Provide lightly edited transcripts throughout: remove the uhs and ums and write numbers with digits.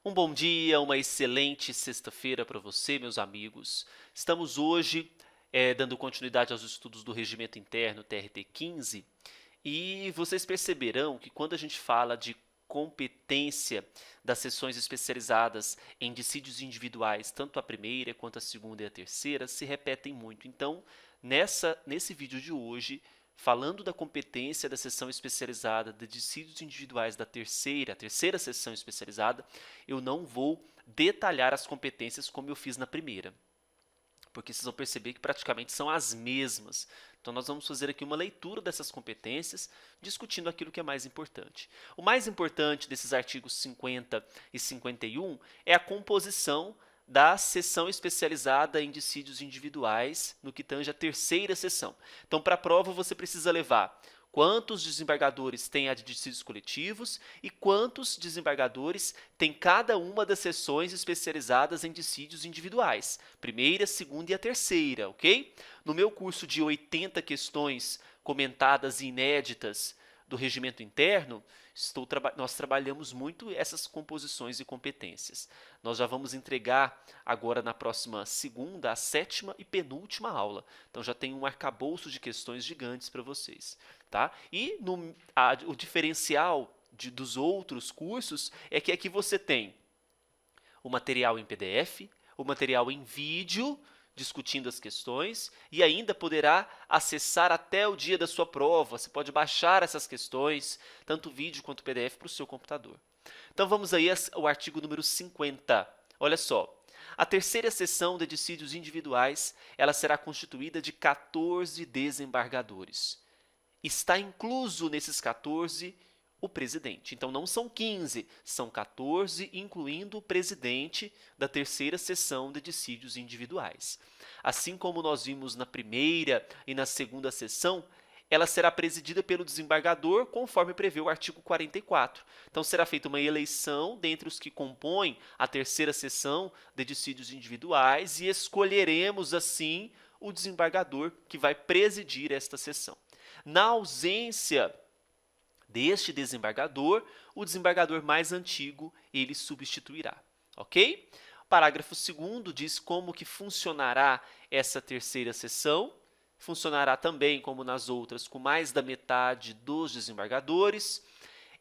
Um bom dia, uma excelente sexta-feira para você, meus amigos. Estamos hoje dando continuidade aos estudos do Regimento Interno TRT-15 e vocês perceberão que quando a gente fala de competência das sessões especializadas em dissídios individuais, tanto a primeira quanto a segunda e a terceira, se repetem muito. Então, nesse vídeo de hoje, falando da competência da seção especializada de dissídios individuais da a terceira seção especializada, eu não vou detalhar as competências como eu fiz na primeira, porque vocês vão perceber que praticamente são as mesmas. Então nós vamos fazer aqui uma leitura dessas competências, discutindo aquilo que é mais importante. O mais importante desses artigos 50 e 51 é a composição da seção especializada em dissídios individuais, no que tange a terceira seção. Então, para a prova, você precisa levar quantos desembargadores tem a de dissídios coletivos e quantos desembargadores tem cada uma das seções especializadas em dissídios individuais, primeira, segunda e a terceira, ok? No meu curso de 80 questões comentadas e inéditas do regimento interno, nós trabalhamos muito essas composições e competências. Nós já vamos entregar agora na próxima segunda, a sétima e penúltima aula. Então já tem um arcabouço de questões gigantes para vocês. Tá? E o diferencial dos outros cursos é que aqui você tem o material em PDF, o material em vídeo, discutindo as questões, e ainda poderá acessar até o dia da sua prova. Você pode baixar essas questões, tanto vídeo quanto PDF, para o seu computador. Então vamos aí ao artigo número 50. Olha só. A terceira seção de dissídios individuais, ela será constituída de 14 desembargadores. Está incluso nesses 14 o presidente. Então não são 15, são 14, incluindo o presidente da terceira seção de dissídios individuais. Assim como nós vimos na primeira e na segunda seção, ela será presidida pelo desembargador, conforme prevê o artigo 44. Então será feita uma eleição dentre os que compõem a terceira seção de dissídios individuais e escolheremos, assim, o desembargador que vai presidir esta sessão. Na ausência deste desembargador, o desembargador mais antigo ele substituirá, ok? O parágrafo 2º diz como que funcionará essa terceira sessão. Funcionará também, como nas outras, com mais da metade dos desembargadores,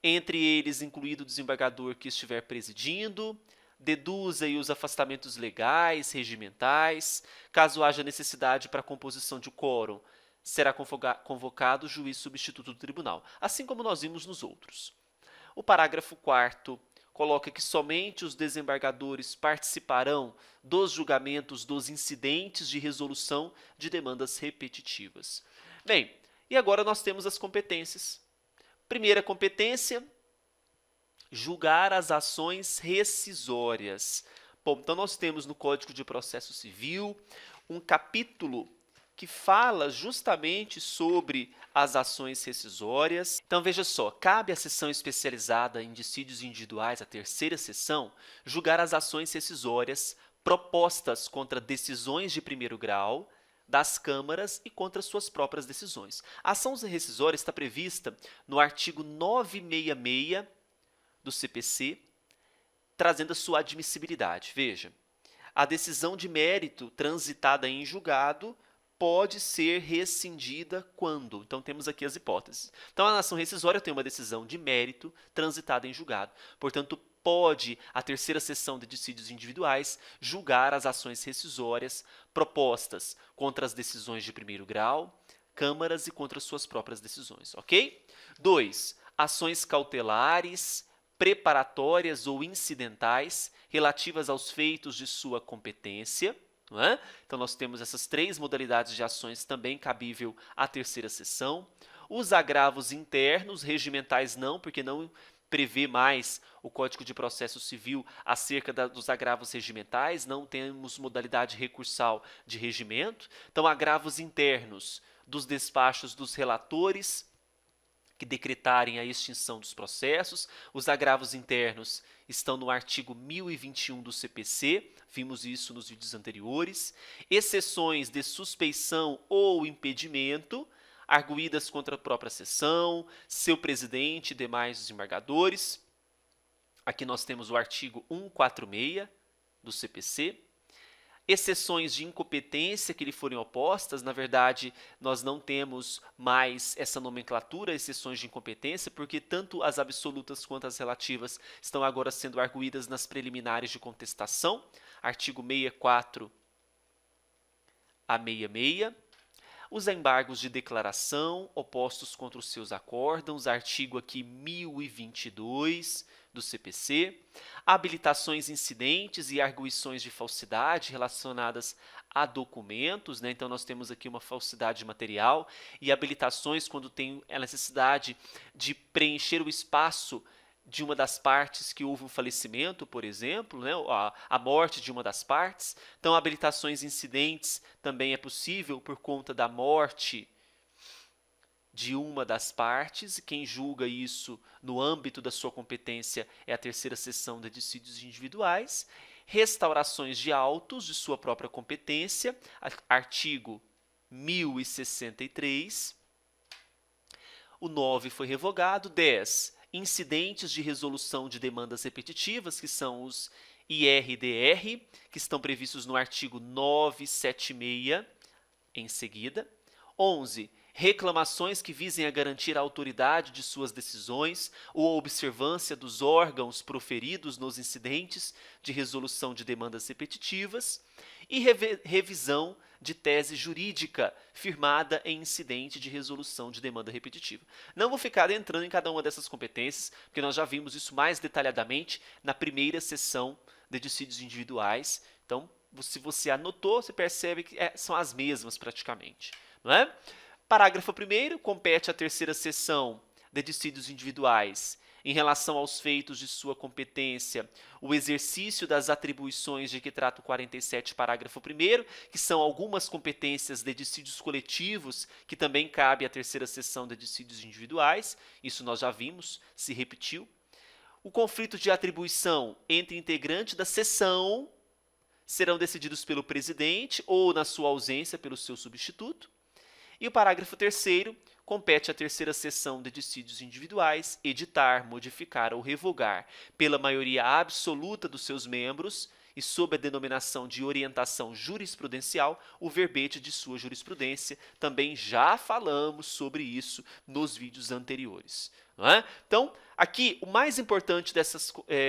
entre eles incluído o desembargador que estiver presidindo. Deduza aí os afastamentos legais, regimentais. Caso haja necessidade para a composição de quórum, será convocado o juiz substituto do tribunal, assim como nós vimos nos outros. O parágrafo 4º coloca que somente os desembargadores participarão dos julgamentos dos incidentes de resolução de demandas repetitivas. Bem, e agora nós temos as competências. Primeira competência, julgar as ações rescisórias. Bom, então nós temos no Código de Processo Civil um capítulo que fala justamente sobre as ações rescisórias. Então, veja só, cabe à seção especializada em dissídios individuais, a terceira seção, julgar as ações rescisórias propostas contra decisões de primeiro grau das câmaras e contra suas próprias decisões. A ação rescisória está prevista no artigo 966 do CPC, trazendo a sua admissibilidade. Veja, a decisão de mérito transitada em julgado pode ser rescindida quando? Então, temos aqui as hipóteses. Então, a ação rescisória tem uma decisão de mérito transitada em julgado. Portanto, pode a terceira seção de dissídios individuais julgar as ações rescisórias propostas contra as decisões de primeiro grau, câmaras e contra suas próprias decisões, ok? 2. Ações cautelares, preparatórias ou incidentais relativas aos feitos de sua competência. Não é? Então, nós temos essas 3 modalidades de ações também cabível à terceira seção. Os agravos internos, regimentais não, porque não prevê mais o Código de Processo Civil acerca dos agravos regimentais, não temos modalidade recursal de regimento. Então, agravos internos dos despachos dos relatores que decretarem a extinção dos processos. Os agravos internos estão no artigo 1021 do CPC, vimos isso nos vídeos anteriores. Exceções de suspeição ou impedimento, arguídas contra a própria seção, seu presidente e demais desembargadores. Aqui nós temos o artigo 146 do CPC. Exceções de incompetência que lhe forem opostas, na verdade, nós não temos mais essa nomenclatura, exceções de incompetência, porque tanto as absolutas quanto as relativas estão agora sendo arguídas nas preliminares de contestação, artigo 64 a 66. Os embargos de declaração opostos contra os seus acórdãos, artigo aqui 1022 do CPC, habilitações incidentes e arguições de falsidade relacionadas a documentos, né? Então nós temos aqui uma falsidade material e habilitações quando tem a necessidade de preencher o espaço de uma das partes que houve um falecimento, por exemplo, né, a morte de uma das partes. Então, habilitações incidentes também é possível por conta da morte de uma das partes. Quem julga isso no âmbito da sua competência é a terceira seção de dissídios individuais. Restaurações de autos de sua própria competência, artigo 1063. O 9 foi revogado. 10. Incidentes de resolução de demandas repetitivas, que são os IRDR, que estão previstos no artigo 976 em seguida. 11. Reclamações que visem a garantir a autoridade de suas decisões ou a observância dos órgãos proferidos nos incidentes de resolução de demandas repetitivas. E revisão de tese jurídica firmada em incidente de resolução de demanda repetitiva. Não vou ficar entrando em cada uma dessas competências, porque nós já vimos isso mais detalhadamente na primeira sessão de dissídios individuais. Então, se você anotou, você percebe que são as mesmas praticamente, não é? Parágrafo 1º, compete à terceira sessão de dissídios individuais, em relação aos feitos de sua competência, o exercício das atribuições de que trata o 47, parágrafo 1º, que são algumas competências de dissídios coletivos, que também cabe à terceira sessão de dissídios individuais, isso nós já vimos, se repetiu. O conflito de atribuição entre integrantes da sessão serão decididos pelo presidente ou, na sua ausência, pelo seu substituto. E o parágrafo 3º, compete à terceira sessão de dissídios individuais editar, modificar ou revogar, pela maioria absoluta dos seus membros e sob a denominação de orientação jurisprudencial, o verbete de sua jurisprudência. Também já falamos sobre isso nos vídeos anteriores. Não é? Então, aqui, o mais importante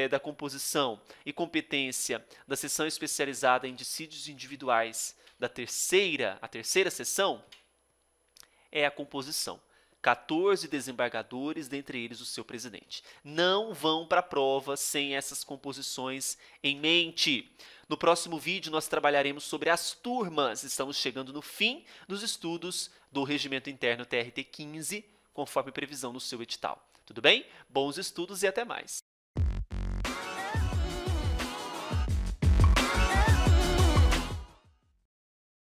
da composição e competência da seção especializada em dissídios individuais a terceira sessão, é a composição. 14 desembargadores, dentre eles o seu presidente. Não vão para a prova sem essas composições em mente. No próximo vídeo nós trabalharemos sobre as turmas. Estamos chegando no fim dos estudos do Regimento Interno TRT 15, conforme previsão no seu edital. Tudo bem? Bons estudos e até mais.